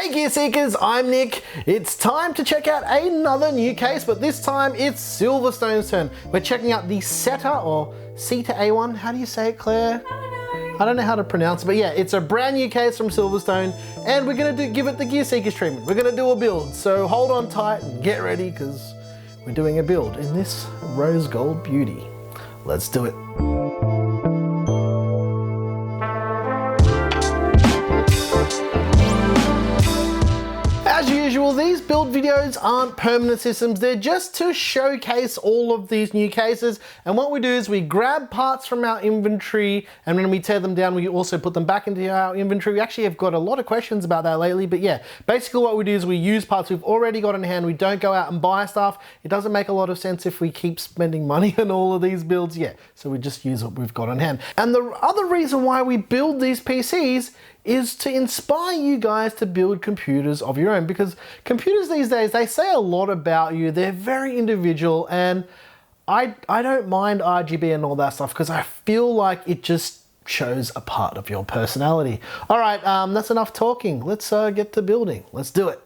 Hey Gear Seekers, I'm Nick. It's time to check out another new case, but this time it's Silverstone's turn. We're checking out the SETA or SETA A1. How do you say it, Claire? I don't know how to pronounce it, but yeah, it's a brand new case from Silverstone, and we're gonna give it the Gear Seekers treatment. We're gonna do a build, so hold on tight and get ready because we're doing a build in this rose gold beauty. Let's do it. As usual, these build videos aren't permanent systems, they're just to showcase all of these new cases. And what we do is we grab parts from our inventory, and when we tear them down, we also put them back into our inventory. We actually have got a lot of questions about that lately, but yeah, basically what we do is we use parts we've already got in hand. We don't go out and buy stuff. It doesn't make a lot of sense if we keep spending money on all of these builds, yeah. So we just use what we've got on hand. And the other reason why we build these PCs is to inspire you guys to build computers of your own, because computers these days, they say a lot about you. They're very individual, and I don't mind RGB and all that stuff because I feel like it just shows a part of your personality. All right, that's enough talking. Let's get to building. Let's do it.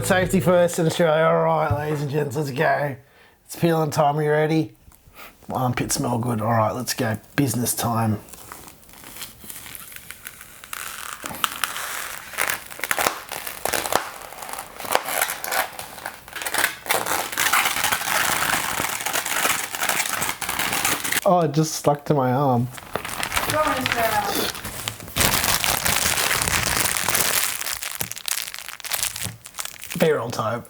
got safety first in Australia. All right, ladies and gents, let's go. It's peeling time. Are you ready? My armpit smell good. All right, let's go. Business time. Oh, it just stuck to my arm. B-roll time.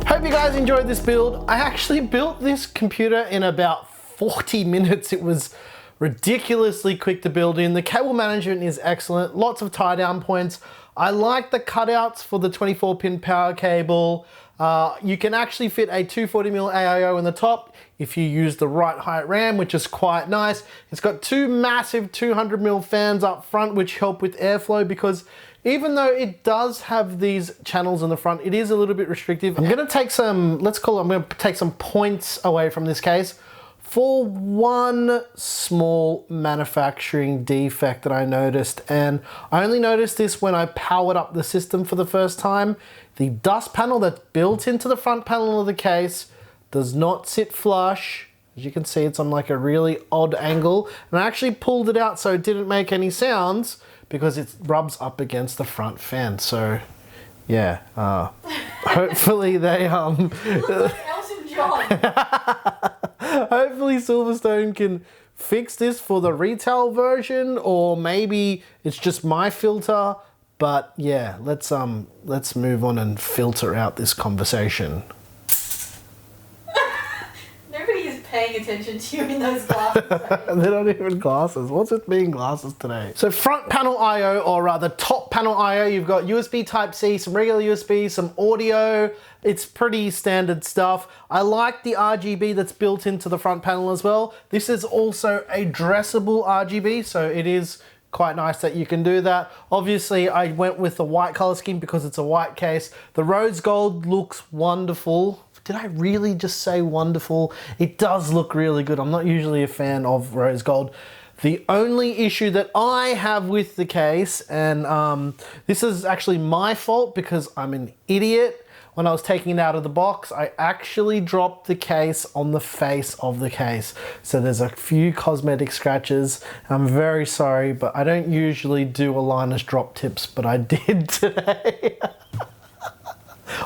Hope you guys enjoyed this build. I actually built this computer in about 40 minutes. It was ridiculously quick to build in. The cable management is excellent. Lots of tie down points. I like the cutouts for the 24-pin power cable. You can actually fit a 240mm AIO in the top if you use the right height RAM, which is quite nice. It's got two massive 200mm fans up front, which help with airflow, because even though it does have these channels in the front, it is a little bit restrictive. I'm gonna take some, I'm gonna take some points away from this case for one small manufacturing defect that I noticed. And I only noticed this when I powered up the system for the first time. The dust panel that's built into the front panel of the case does not sit flush. As you can see, it's on like a really odd angle. And I actually pulled it out so it didn't make any sounds because it rubs up against the front fan. So yeah, hopefully they hopefully Silverstone can fix this for the retail version, or maybe it's just my filter. But yeah, let's move on and filter out this conversation. Paying attention to you in those glasses. They're not even glasses. What's it being glasses today? So front panel IO, or rather top panel IO, you've got USB Type-C, some regular USB, some audio. It's pretty standard stuff. I like the RGB that's built into the front panel as well. This is also a dressable RGB, so it is quite nice that you can do that. Obviously, I went with the white color scheme because it's a white case. The rose gold looks wonderful. Did I really just say wonderful? It does look really good. I'm not usually a fan of rose gold. The only issue that I have with the case, and this is actually my fault because I'm an idiot. When I was taking it out of the box, I actually dropped the case on the face of the case. So there's a few cosmetic scratches. I'm very sorry, but I don't usually do aligners drop tips, but I did today.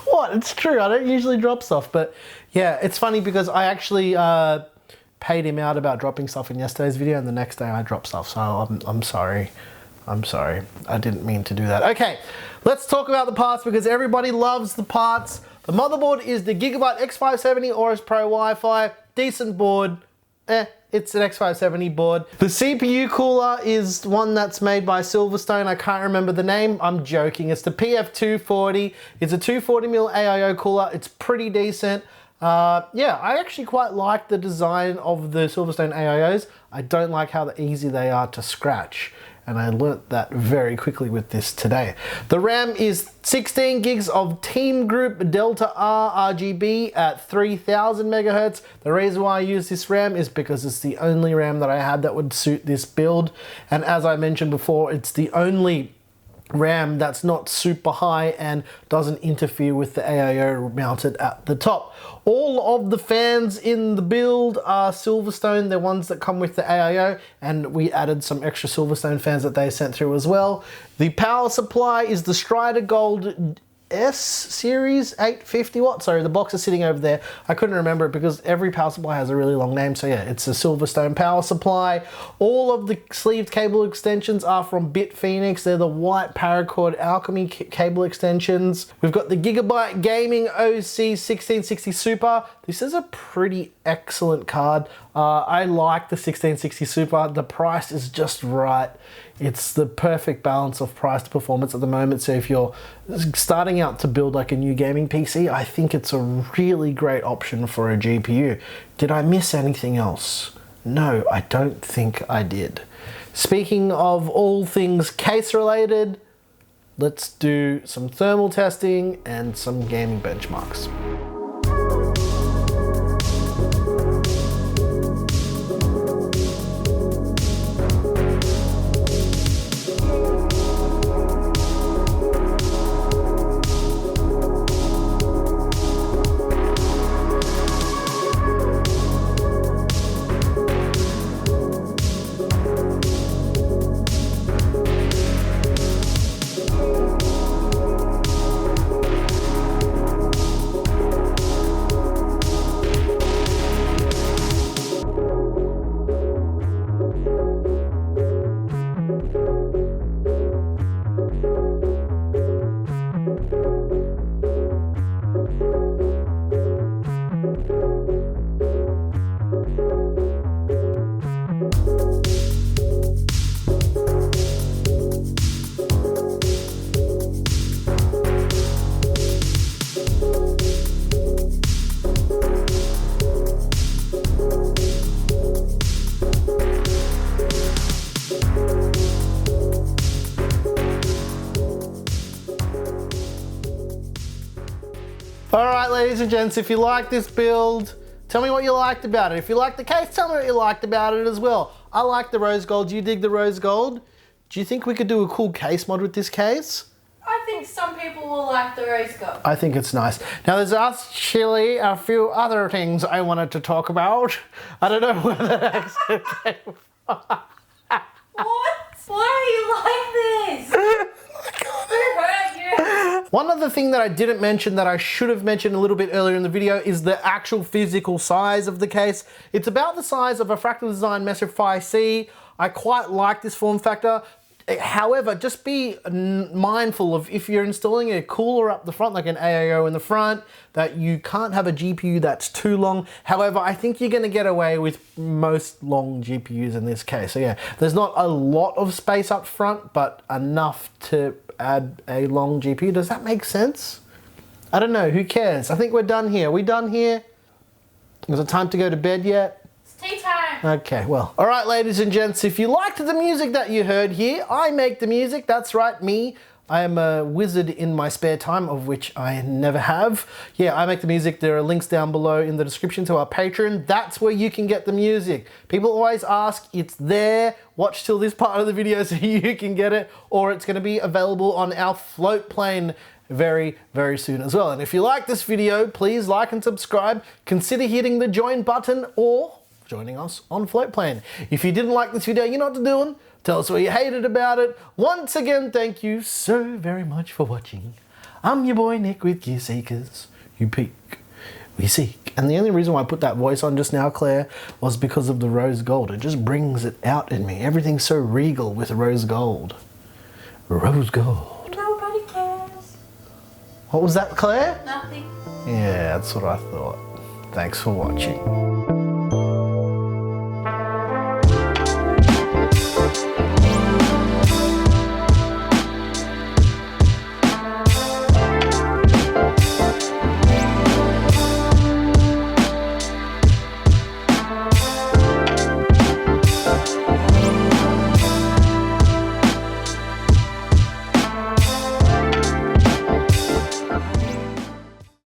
What not. It's true. I don't usually drop stuff, but yeah, it's funny because I actually paid him out about dropping stuff in yesterday's video, and the next day I dropped stuff. So I'm sorry. I'm sorry. I didn't mean to do that. Okay, let's talk about the parts because everybody loves the parts. The motherboard is the Gigabyte X570 Aorus Pro Wi-Fi. Decent board. It's an X570 board. The CPU cooler is one that's made by Silverstone. I can't remember the name. I'm joking. It's the PF240. It's a 240mm AIO cooler. It's pretty decent. Yeah, I actually quite like the design of the Silverstone AIOs. I don't like how easy they are to scratch. And I learnt that very quickly with this today. The RAM is 16 gigs of Team Group Delta R RGB at 3000 megahertz. The reason why I use this RAM is because it's the only RAM that I had that would suit this build. And as I mentioned before, it's the only RAM that's not super high and doesn't interfere with the AIO mounted at the top. All of the fans in the build are Silverstone. They're ones that come with the AIO, and we added some extra Silverstone fans that they sent through as well. The power supply is the Strider Gold S series 850 watt. Sorry, the box is sitting over there. I couldn't remember it because every power supply has a really long name. So yeah, it's a Silverstone power supply. All of the sleeved cable extensions are from BitPhoenix. They're the white paracord Alchemy cable extensions. We've got the Gigabyte Gaming OC 1660 Super. This is a pretty excellent card. I like the 1660 Super. The price is just right. It's the perfect balance of price to performance at the moment. So if you're starting out to build like a new gaming PC, I think it's a really great option for a GPU. Did I miss anything else? No, I don't think I did. Speaking of all things case related, let's do some thermal testing and some gaming benchmarks. All right, ladies and gents, if you like this build, tell me what you liked about it. If you liked the case, tell me what you liked about it as well. I like the rose gold. You dig the rose gold? Do you think we could do a cool case mod with this case? I think some people will like the rose gold. I think it's nice. Now there's actually a few other things I wanted to talk about. I don't know where that accent came from. What? Why are you like this? Who hurt you? One other thing that I didn't mention that I should have mentioned a little bit earlier in the video is the actual physical size of the case. It's about the size of a Fractal Design Messer Phi C. I quite like this form factor. However, just be mindful of if you're installing a cooler up the front, like an AIO in the front, that you can't have a GPU that's too long. However, I think you're going to get away with most long GPUs in this case. So yeah, there's not a lot of space up front, but enough to add a long GPU. Does that make sense? I don't know. Who cares? I think we're done here. Are we done here? Is it time to go to bed yet? Tea time. Okay, well, all right, ladies and gents, if you liked the music that you heard here, I make the music. That's right, me. I am a wizard in my spare time, of which I never have. Yeah, I make the music. There are links down below in the description to our Patreon. That's where you can get the music. People always ask, it's there. Watch till this part of the video so you can get it, or it's going to be available on our FLOATPLANE very, very soon as well. And if you like this video, please like and subscribe. Consider hitting the join button or joining us on FLOATPLANE. If you didn't like this video, you know what to do. Tell us what you hated about it. Once again, thank you so very much for watching. I'm your boy Nick with Gear Seekers. You peek, we seek. And the only reason why I put that voice on just now, Claire, was because of the rose gold. It just brings it out in me. Everything's so regal with rose gold. Rose gold. Nobody cares. What was that, Claire? Nothing. Yeah, that's what I thought. Thanks for watching.